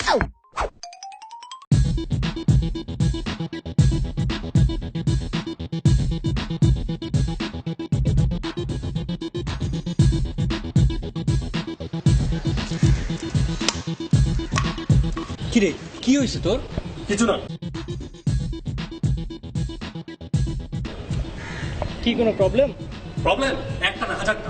কিরে কি হয়েছে তোর? কিছু না। কি কোনো প্রবলেম? প্রবলেম একটা না হাজারটা।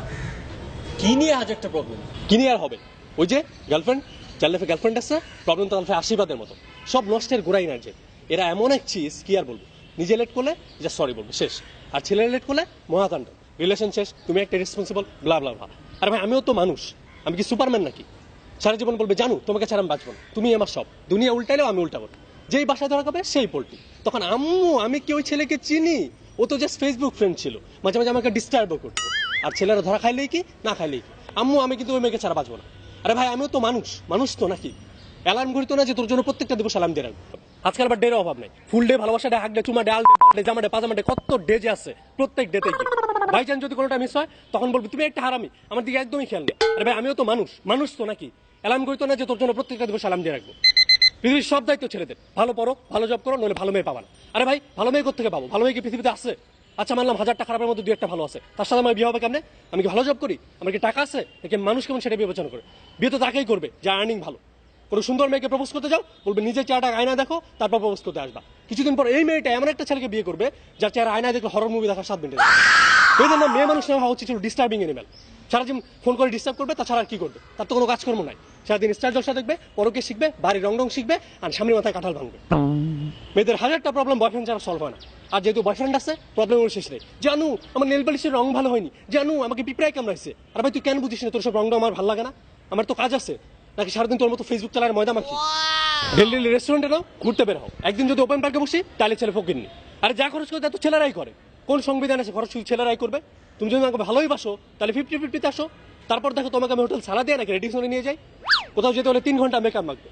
কি নিয়ে হাজারটা প্রবলেম? কি নিয়ে আর হবে? ওই যে গার্লফ্রেন্ড, যার লাইফে গার্লফ্রেন্ড আছে, প্রবলেম তো লাইফে আশীর্বাদের মতো। সব নষ্টের গোড়া এনার্জি। এরা এমন এক চিজ, কি আর বলবো, নিজে লেট করলে যা সরি বলবো শেষ, আর ছেলেরা লেট করলে মহাকাণ্ড, রিলেশন শেষ, তুমি একটা রেসপন্সিবল, ব্লা ব্লা ব্লা। আরে ভাই আমিও তো মানুষ, আমি কি সুপারম্যান নাকি? সারা জীবন বলবে জানো তোমাকে ছাড়া আমি বাঁচবো না, তুমি আমার সব, দুনিয়া উল্টাইলেও আমি উল্টাবো। যেই বাসায় ধরা খাবে সেই পোল্ট্রি। তখন আম্মু আমি কি ওই ছেলেকে চিনি? ও তো জাস্ট ফেসবুক ফ্রেন্ড ছিল, মাঝে মাঝে আমাকে ডিস্টার্বও করতো। আর ছেলেরা ধরা খাইলেই কি না খাইলেই কি, আম্মু আমি কিন্তু ওই মেয়েকে ছাড়া বাঁচবো না। আরে ভাই আমিও তো মানুষ, মানুষ তো নাকি? অ্যালার্ম ঘুরিত না যে তোর জন্য প্রত্যেকটা দিবস অ্যালার্ম দিয়ে রাখবো? আজকাল আবার ডের অভাব নেই, ফুল ডে, ভালোবাসা ডে, হাক ডে, চুমা ডে, আল ডে, জামা ডে, পাজামা ডে, কত ডে যে আছে, প্রত্যেক ডেতে কি ভাই চান যদি কোনোটা মিস হয় তখন বলবি তুমি একটা হারামি, আমার দিকে একদমই খেয়াল নেই। আরে ভাই আমিও তো মানুষ, মানুষ তো নাকি? অ্যালার্ম ঘুরিত না যে তোর জন্য প্রত্যেকটা দিবস অ্যালার্ম দিয়ে রাখবো? পৃথিবীর সব দায়িত্ব ছেড়ে দেন, ভালো পড়ো, ভালো জব করো, নইলে ভালো মেয়ে পাবা না। আরে ভাই ভালো মেয়ে কোথেকে পাবো? ভালো মেয়ে কি পৃথিবীতে আছে? আচ্ছা মানলাম হাজারটা খারাপের মধ্যে দুই একটা ভালো আছে, তার সাথে আমার বিয়ে হবে কেমনে? আমি কি ভালো জব করি? আমার কি টাকা আছে? নাকি মানুষ কেমন সেটা বিবেচনা করে? বিয়ে তো তাকেই করবে যা আর্নিং ভালো। কোনো সুন্দর মেয়েকে প্রপোজ করতে যাও, বলবে নিজের চেহারাটা আয়না দেখো, তারপর প্রপোজ করতে আসবা। কিছুদিন পর এই মেয়েটা এমন একটা ছেলেকে বিয়ে করবে যার চেহারা আয়না দেখলে হরর মুভি দেখার 7 মিনিট। এই জন্য মেয়ে মানুষ না হওয়া উচিত ছিল ডিস্টার্বিং এনিম্যাল। সারাদিন ফোন করে ডিস্টার্ব করবে, তাছাড়া আর কি করবে? তার তো কোনো কাজকর্ম নাই। সারাদিন স্টার জলসা দেখবে, পরকে শিখবে, বাড়ির রং শিখবে, আর স্বামীর মাথায় কাঁঠাল ভাঙবে। মেয়েদের হাজারটা প্রবলেম বয়ফ্রেন্ড ছাড়া সলভ হয় না। আর যেহেতু বয়ফ্রেন্ড আছে, প্রবলেমের শেষ নেই। জানু আমার নেল পালিশের রং ভালো হয়নি, জানু আমাকে পিঁপড়ায় কামড়াইছে। আর ভাই তুই কেন বুঝিস না তোর সব রংটা আমার ভালো লাগে না? আমার তো কাজ আছে, নাকি সারাদিন তোর মতো ফেসবুক চালার ময়দা মাখি? ডেলি ডেলি রেস্টুরেন্টে নাও, ঘুরতে বের হও, একদিন যদি ওপেন পার্কে বসি তাহলে ছেলে ফকির নি। আরে যা খরচ করে তা তো ছেলেরাই করে। কোন সংবিধান আছে খরচ শুধু ছেলেরাই করবে? তুমি যদি আমাকে ভালোই বাসো তাহলে 50-50 আসো, তারপর দেখো তোমাকে আমি হোটেল সারা দিয়ে নাকি রেডিসনে নিয়ে যাই। কোথাও যেতে হলে 3 ঘন্টা মেকআপ মাখবে।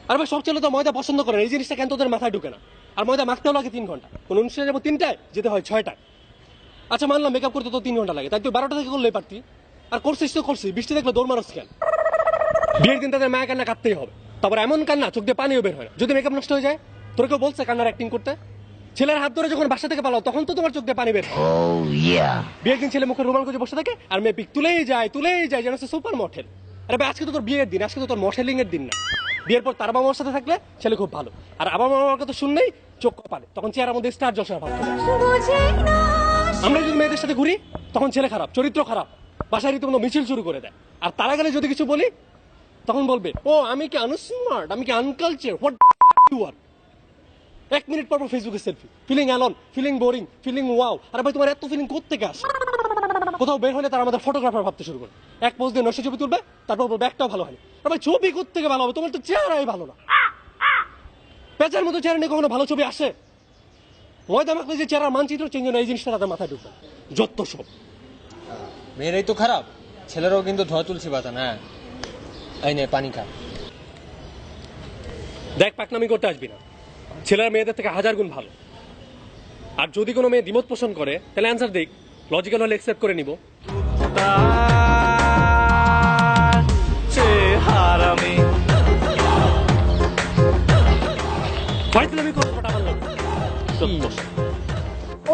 আর ভাই সব ছেলে তো ময়দা পছন্দ করে না, এই জিনিসটা কেন তোদের মাথায় ঢুকে না? আর ময়দা মাখতেও লাগে 3 ঘন্টা, কোন অনুষ্ঠানে যাবো 3টায়, যেতে হয় 6টায়। আচ্ছা মানলাম মেকআপ করতে তো 3 ঘন্টা লাগে, তাই তুই 12টা থেকে করলেই পারতি। আর করছিস তো করছিস, বৃষ্টি দেখলে দৌড় মারস কেন? বিয়ের দিন তাদের মায়া কান্না কাটতেই হবে, তারপর এমন কান্না চোখ দিয়ে পানিও বের হয় না যদি মেকআপ নষ্ট হয়ে যায়। তোর কেউ বলছে কান্নার অ্যাক্টিং করতে? ছেলের হাত ধরে যখন বাসা থেকে পালাও তখন তো তোমার চোখ দিয়ে পানি বের হয়। বিয়ের দিন ছেলে মুখে রুমাল করে বসে থাকে আর মেয়ে পিক তুলেই যায় যেন সে সুপার মডেল। আরে ভাই আজকে তো তোর বিয়ের দিন, আজকে তো তোর মডেলিং এর দিন না। বিয়ের পর তার বাবা মার সাথে থাকলে ছেলে খুব ভালো, আর আবার মামার কথা শুনলেই চোখ কপালে, তখন চেহারার মধ্যে স্টার জলসার ভাব চলে আসে। আমরা যদি মেয়েদের সাথে ঘুরি তখন ছেলে খারাপ, চরিত্র খারাপ, বাসায় রীতিমতো মিছিল শুরু করে দেয়। আর তারা গেলে যদি কিছু বলি তখন বলবে ও আমি কি আনস্মার্ট, আমি কি unculture, what you are. 1 minute পর ফেসবুকে selfie, feeling alone, feeling boring, feeling wow. আরে ভাই তোমার এত ফিলিং কোত্থেকে আসে? কোথাও বের হলে তারা আমাদের ফটোগ্রাফার ভাবতে শুরু করে, এক পোজ দিয়ে 900 ছবি তুলবে, তারপর বলবে একটাও ভালো হয়নি। আরে ভাই ছবি কোত্থেকে ভালো হবে? তোমার তো চেহারাই ভালো না। পেঁচার মতো চেহারা নিয়ে কখনো ভালো ছবি আসে? ময়দা মাখলে যে চেহারার মানচিত্র চেঞ্জ হয়, এই জিনিসটা তাদের মাথায় ঢুকবে যত সব। মেয়েরাই তো খারাপ, ছেলেরাও কিন্তু ধোয়া তুলসী পাতা না। এই নে পানি খা। দেখ পাকনামি করতে আসবি না, ছেলেরা মেয়েদের থেকে 1000 গুণ ভালো। আর যদি কোনো মেয়ে দ্বিমত পোষণ করে তাহলে অ্যান্সার দেখ, লজিক্যাল হলে অ্যাকসেপ্ট করে নিব।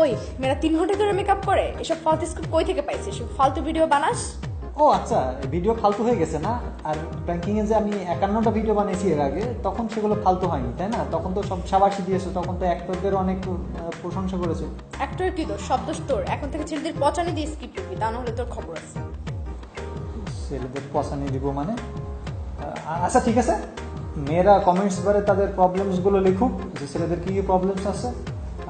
ওই মেয়েরা 3 ঘন্টা ধরে মেকআপ করে, এসব ফালতু স্কুপ কই থেকে পাইছিস? এসব ফালতু ভিডিও বানাস? ও আচ্ছা, ভিডিও ফালতু হয়ে গেছে না? আর ব্যাংকিং এ যে আমি 51টা ভিডিও বানিয়েছি এর আগে, তখন সেগুলো ফালতু হয়নি, তাই না? তখন তো সব শাবাশি দিয়েছো, তখন তো অ্যাক্টরদের অনেক প্রশংসা করেছো। অ্যাক্টর কি তোর শব্দ তোর? এখন থেকে ছেলেদের পচানি দিয়ে স্কিপ লিখবি, তা না হলে তোর খবর আছে। ছেলেদের পছানি দিব মানে? আচ্ছা ঠিক আছে, মেয়েরা কমেন্টস বারে তাদের প্রবলেমসগুলো লিখুক, যে ছেলেদের কী কী প্রবলেমস আছে।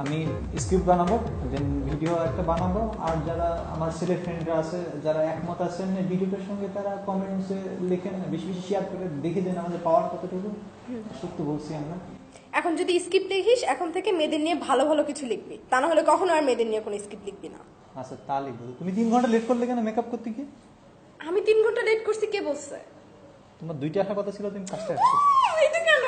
আমি স্ক্রিপ্ট বানাবো, দেন ভিডিও একটা বানাবো। আর যারা আমার ছেলে ফ্রেন্ডরা আছে, যারা একমত আছেন ভিডিওটার সঙ্গে, তারা কমেন্টসে লিখেন, বেশি বেশি শেয়ার করে দেখে দেন আমাদের পাওয়ার কতটুকু। সত্যি বলছি আমরা। এখন যদি স্ক্রিপ্ট লিখিস, এখন থেকে মেয়েদের নিয়ে ভালো ভালো কিছু লিখবি, তা না হলে কখনো আর মেয়েদের নিয়ে কোনো স্ক্রিপ্ট লিখবি না। আচ্ছা তা লিখবো। তুমি 3 ঘন্টা লেট করলে কেন মেকআপ করতে গিয়ে? আমি 3 ঘন্টা লেট করছি, কে বলছে? তোমার 2টা আসার কথা ছিল, তুমি 5টা আসছো। এটা কেন?